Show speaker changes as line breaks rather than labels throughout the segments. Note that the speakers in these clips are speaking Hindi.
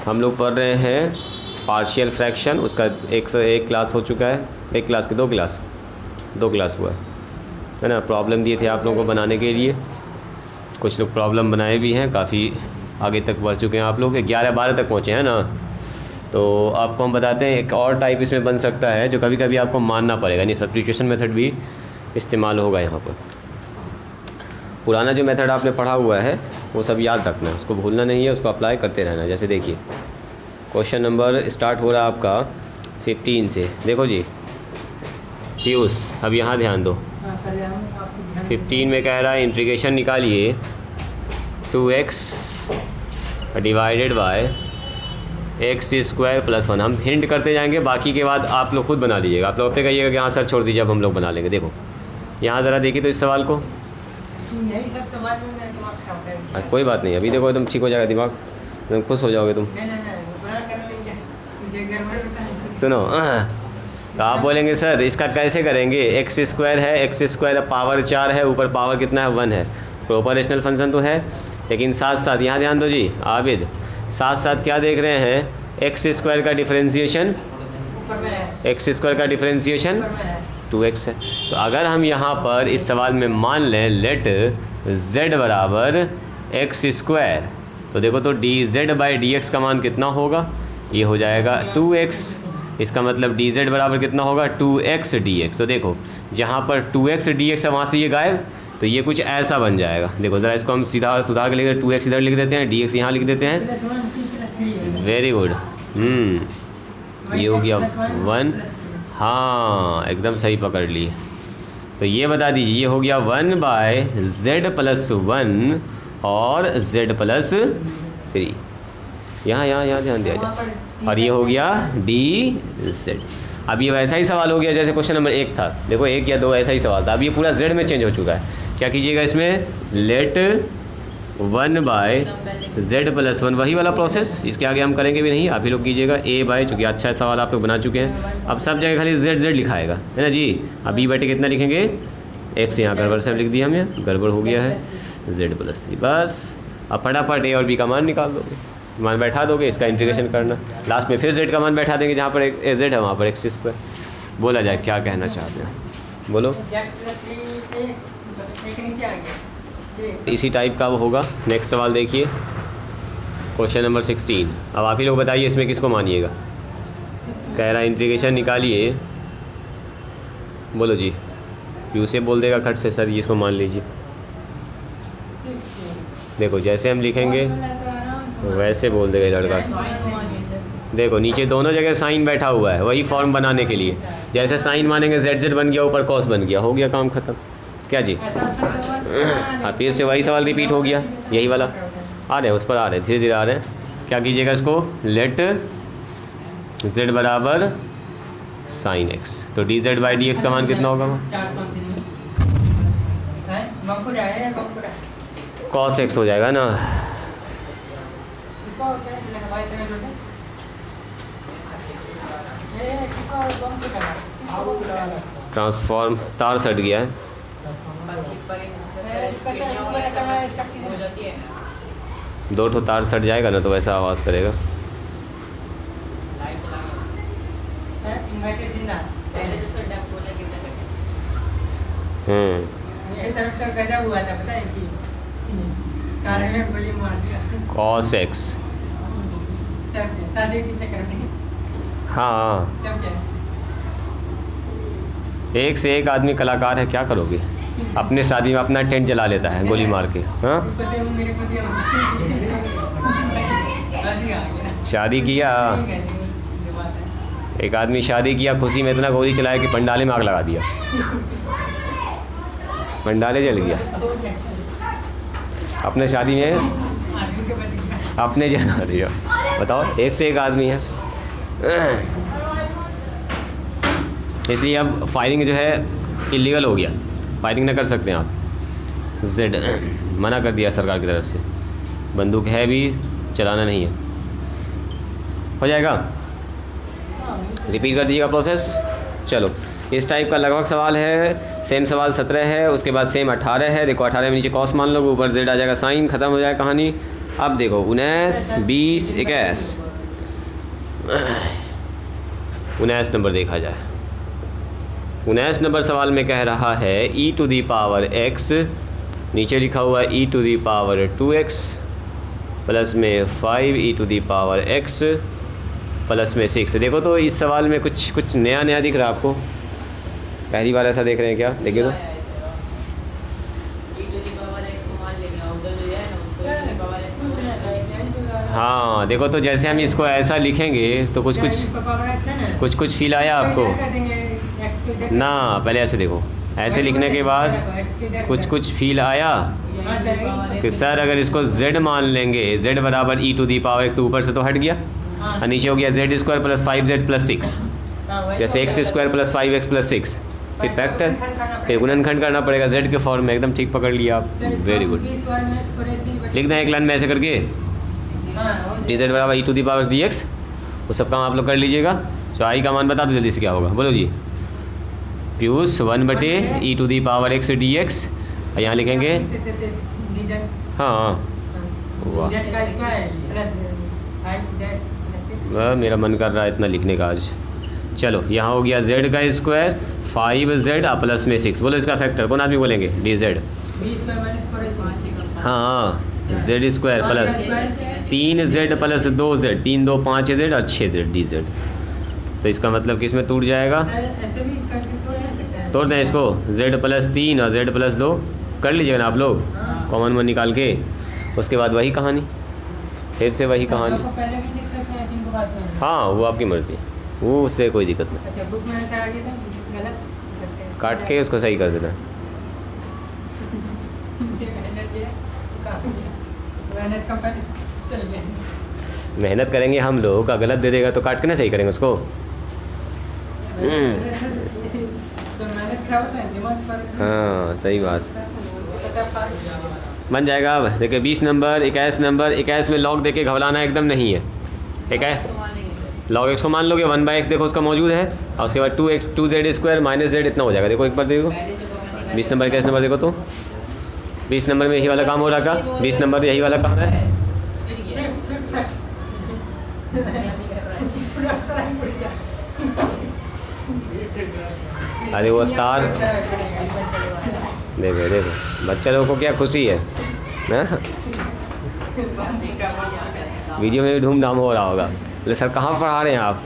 हम लोग पढ़ रहे हैं पार्शियल फ्रैक्शन। उसका एक क्लास हो चुका है, एक क्लास के दो क्लास हुआ है ना। प्रॉब्लम दिए थे आप लोगों को बनाने के लिए, कुछ लोग प्रॉब्लम बनाए भी हैं, काफ़ी आगे तक पहुँच चुके हैं आप लोग, 11-12 तक पहुँचे हैं ना। तो आपको हम बताते हैं एक और टाइप इसमें बन सकता है जो कभी कभी आपको मानना पड़ेगा, यानी सब्स्टिट्यूशन मेथड भी इस्तेमाल होगा यहाँ पर। पुराना जो मेथड आपने पढ़ा हुआ है वो सब याद रखना है, उसको भूलना नहीं है, उसको अप्लाई करते रहना है। जैसे देखिए क्वेश्चन नंबर स्टार्ट हो रहा है आपका 15 से। देखो जी पीयूष, अब यहाँ ध्यान दो। 15 में कह रहा है इंटीग्रेशन निकालिए 2x डिवाइडेड बाय x² + 1। हम हिंट करते जाएंगे, बाकी के बाद आप लोग खुद बना लीजिएगा। आप लोग अपने कहिएगा कि हाँ सर छोड़ दीजिए, अब हम लोग बना लेंगे। देखो यहाँ ज़रा देखिए तो इस सवाल को,
यही सब सवाल में मेरा दिमाग खराब है।
कोई बात नहीं, अभी देखो एकदम ठीक हो जाएगा दिमाग, एकदम खुश हो जाओगे तुम। सुनो तो आप बोलेंगे सर इसका कैसे करेंगे, x² है, x² पावर 4 है, ऊपर पावर कितना है 1 है, प्रॉपर रेशनल फंक्शन तो है। लेकिन साथ साथ यहाँ ध्यान दो जी आबिद, साथ साथ क्या देख रहे हैं, x² का डिफरेंशिएशन, x² का डिफरेंशिएशन 2x है। तो अगर हम यहाँ पर इस सवाल में मान लें लेट z बराबर x², तो देखो तो dz/dx का मान कितना होगा, ये हो जाएगा 2x। इसका मतलब dz बराबर कितना होगा 2x dx। तो देखो जहाँ पर 2x dx है वहाँ से ये गायब, तो ये कुछ ऐसा बन जाएगा। देखो ज़रा इसको हम सीधा सुधार के लिख देते हैं, 2x इधर लिख देते हैं, dx यहाँ लिख देते हैं। Very good. ये हो गया 1। हाँ एकदम सही पकड़ ली। तो ये बता दीजिए ये हो गया 1/z+1 और z+3। यहाँ ध्यान दिया जाए, और ये हो गया dz। अब ये वैसा ही सवाल हो गया जैसे क्वेश्चन नंबर 1 था। देखो 1 या 2 ऐसा ही सवाल था, अब ये पूरा z में चेंज हो चुका है। क्या कीजिएगा इसमें, लेट 1/z+1, वही वाला प्रोसेस, इसके आगे हम करेंगे भी नहीं, आप ही लोग कीजिएगा a/, चूँकि अच्छा सवाल आप लोग बना चुके हैं। अब सब जगह खाली z लिखाएगा है ना जी। अब b बटे कितना लिखेंगे, x यहाँ गड़बड़ से लिख दिया हमने, गड़बड़ हो गया है, z+3 बस। अब फटाफट a और b का मान निकाल दोगे, मान बैठा दोगे, इसका इंटीग्रेशन करना, लास्ट में फिर z का मान बैठा देंगे, जहाँ पर z है वहाँ पर x²। बोला जाए क्या कहना चाहते हैं, बोलो। इसी टाइप का वो होगा। नेक्स्ट सवाल देखिए क्वेश्चन नंबर 16। अब आप ही लोग बताइए इसमें किसको मानिएगा। कह रहा है इंटीग्रेशन निकालिए, बोलो जी। यू से बोल देगा खट से सर ये इसको मान लीजिए। देखो जैसे हम लिखेंगे वैसे बोल देगा लड़का। देखो नीचे दोनों जगह साइन बैठा हुआ है, वही फॉर्म बनाने के लिए। जैसे साइन मानेंगे z बन गया, ऊपर कॉस बन गया, हो गया काम खत्म। क्या जी, हाँ फिर से वही सवाल रिपीट हो गया, यही वाला आ रहे हैं, उस पर आ रहे हैं, धीरे धीरे आ रहे हैं। क्या कीजिएगा इसको, लेट z बराबर साइन x, तो dz/dx का मान कितना होगा, cos x हो जाएगा ना। ट्रांसफॉर्म तार सट गया है, दो ठो तार सट जाएगा ना तो वैसा आवाज़ करेगा। cos x, हाँ एक से एक आदमी कलाकार है, क्या करोगे। अपने शादी में अपना टेंट जला लेता है गोली मार के। हाँ शादी किया, एक आदमी शादी किया, खुशी में इतना गोली चलाया कि पंडाले में आग लगा दिया, पंडाले जल गया। अपने शादी में अपने जला दिया, बताओ एक से एक आदमी है। इसलिए अब फायरिंग जो है इलीगल हो गया, फायरिंग ना कर सकते हैं आप। जेड मना कर दिया सरकार की तरफ से, बंदूक है भी चलाना नहीं है। हो जाएगा, रिपीट कर दीजिएगा प्रोसेस। चलो इस टाइप का लगभग सवाल है। सेम सवाल 17 है, उसके बाद सेम 18 है। देखो 18 में नीचे कॉस मान लो, ऊपर जेड आ जाएगा साइन, ख़त्म हो जाएगा कहानी। अब देखो 19, 20, 21 19 नंबर देखा जाए। 19 नंबर सवाल में कह रहा है e to the power x, नीचे लिखा हुआ है e to the power 2x plus में 5 e to the power x plus में 6। देखो तो इस सवाल में कुछ नया दिख रहा है आपको? पहली बार ऐसा देख रहे हैं क्या? देखिए तो हाँ, देखो तो जैसे हम इसको ऐसा लिखेंगे तो कुछ फील आया आपको ना? पहले ऐसे देखो, ऐसे लिखने के बाद कुछ फील आया कि सर अगर इसको z मान लेंगे, z बराबर e टू दी पावर एक, तो ऊपर से तो हट गया और नीचे हो गया z square plus 5z plus 6, जैसे x square plus 5x plus 6, फिर फैक्टर, फिर गुणनखंड करना पड़ेगा z के फॉर्म में। एकदम ठीक पकड़ लिया आप, वेरी गुड। लिख दें एक लाइन में ऐसे करके डी जेड बराबर e to the power dx, वो सब काम आप लोग कर लीजिएगा। तो आई का मान बता दो जल्दी से क्या होगा, बोलो जी। प्यूस 1 e to the power x dx, यहाँ लिखेंगे हाँ, वाह मेरा मन कर रहा है इतना लिखने का आज। चलो यहाँ हो गया z का स्क्वायर 5z प्लस में 6, बोलो इसका फैक्टर कौन आदमी बोलेंगे? D Z. हाँ, z square plus 3z plus 2z, 3 2 5z और 6z डी जेड। तो इसका मतलब कि इसमें टूट जाएगा, तोड़ दें इसको, z प्लस 3 और z प्लस 2 कर लीजिएगा ना आप लोग, कॉमन वन निकाल के। उसके बाद वही कहानी, फिर से वही कहानी। हाँ वो आपकी मर्ज़ी, वो उससे कोई दिक्कत नहीं, काट के उसको सही कर देना। मेहनत करेंगे हम लोग, का गलत दे देगा तो काट के ना सही करेंगे उसको। हाँ सही बात, बन जाएगा। अब देखिए 20 नंबर 21 नंबर, 21 में लॉग देके घबराना एकदम नहीं है। 21 लॉग x को मान लोगे, 1/x देखो उसका मौजूद है, और उसके बाद 2z स्क्वायर माइनस z इतना हो जाएगा। देखो एक बार देखो 20 नंबर 21 नंबर देखो तो 20 नंबर में यही वाला काम हो रहा था, 20 नंबर यही वाला काम है। अरे वो तार देखो देखो, बच्चे लोगों को क्या खुशी है ना? वीडियो में भी धूमधाम हो रहा होगा। बोले सर कहाँ पढ़ा रहे हैं आप?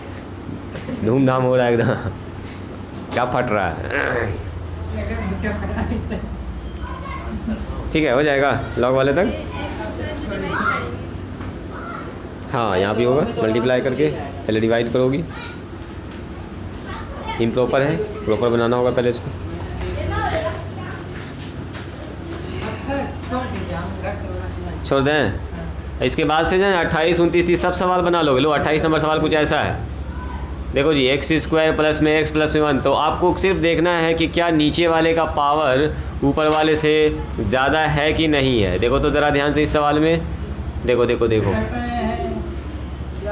धूमधाम हो रहा है एकदम, क्या फट रहा है? ठीक है, हो जाएगा लॉग वाले तक। हाँ यहाँ भी होगा, मल्टीप्लाई करके पहले डिवाइड करोगी। इम्प्रॉपर है, प्रॉपर बनाना होगा पहले इसको। छोड़ दें, इसके बाद से जाए 28 29 30 सब सवाल बना लोगे। लो 28 नंबर सवाल कुछ ऐसा है, देखो जी x स्क्वायर प्लस में x प्लस में 1। तो आपको सिर्फ देखना है कि क्या नीचे वाले का पावर ऊपर वाले से ज़्यादा है कि नहीं है। देखो तो ज़रा ध्यान से इस सवाल में, देखो देखो देखो,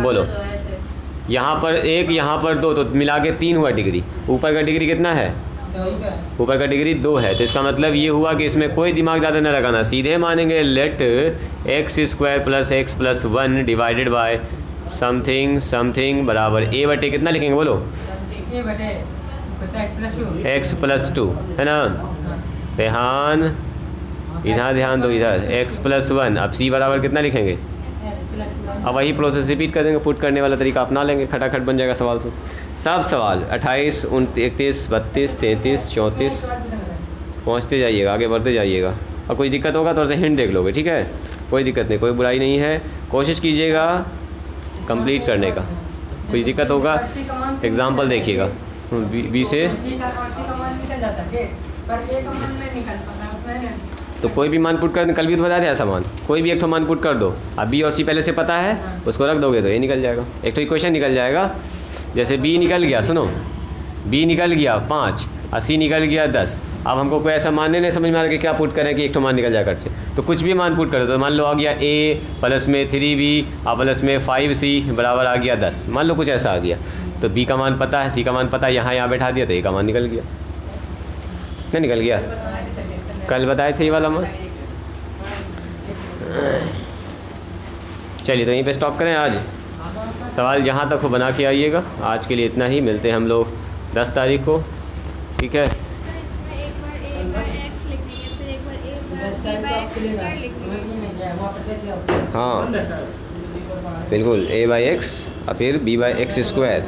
बोलो यहाँ पर 1 यहाँ पर 2, तो मिला के 3 हुआ डिग्री। ऊपर का डिग्री कितना है? ऊपर का डिग्री 2 है। तो इसका मतलब ये हुआ कि इसमें कोई दिमाग ज़्यादा न लगाना, सीधे मानेंगे let x square plus x plus 1 divided by something something बराबर a बटे कितना लिखेंगे बोलो? x प्लस 2 है ना? ध्यान इधर ध्यान दो, इधर x प्लस 1। अब c बराबर कितना लिखेंगे? अब वही प्रोसेस रिपीट कर देंगे, पुट करने वाला तरीका अपना लेंगे, खटाखट बन जाएगा सवाल सब सवाल। 28 29 32 33 34 पहुँचते जाइएगा, आगे बढ़ते जाइएगा। और कोई दिक्कत होगा तो ऐसे हिंट देख लोगे, ठीक है? कोई दिक्कत नहीं, कोई बुराई नहीं है, कोशिश कीजिएगा कंप्लीट करने का। कोई दिक्कत होगा एग्जाम्पल देखिएगा बी से, तो कोई भी मान पुट कर, कल भी तो बताया था ऐसा मान, कोई भी एक तो मान पुट कर दो। अब बी और सी पहले से पता है, उसको रख दोगे तो ये निकल जाएगा, एक तो इक्वेशन निकल जाएगा। जैसे बी निकल गया, सुनो बी निकल गया 5 और सी निकल गया 10। अब हमको कोई ऐसा मानने नहीं समझ में आ रहा कि क्या पुट करें कि एक तो मान निकल जाए करके, तो कुछ भी मान पुट कर दो। तो मान लो आ गया a प्लस में 3b और प्लस में 5c बराबर आ गया 10, मान लो कुछ ऐसा आ गया। तो b का मान पता है, c का मान पता है, यहाँ बैठा दिया तो a का मान निकल गया। क्या निकल गया? कल बताए थे ये वाला मान। चलिए तो यहीं पे स्टॉप करें आज। सवाल जहाँ तक हो बना के आइएगा। आज के लिए इतना ही, मिलते हैं हम लोग 10 तारीख को, ठीक है।
इसमें एक बार a बाय x लिखनी है, फिर एक बार a by b by x square लिखनी है।
हाँ बिल्कुल, a बाई एक्स और फिर b बाई एक्स स्क्वायर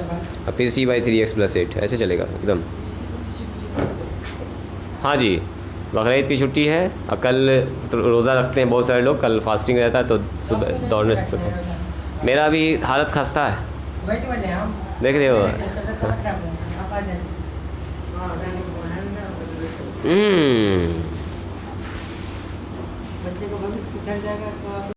और फिर c बाई 3x प्लस 8, ऐसे चलेगा एकदम। हाँ जी, बकरीद की छुट्टी है और कल तो रोज़ा रखते हैं बहुत सारे लोग, कल फास्टिंग रहता है तो सुबह दौड़ने से। मेरा भी हालत खस्ता है,
वही तो बोले हम।
देख रहे हो।
आप आ जाइए। बच्चे को भविष्य सिखा जाएगा तो आप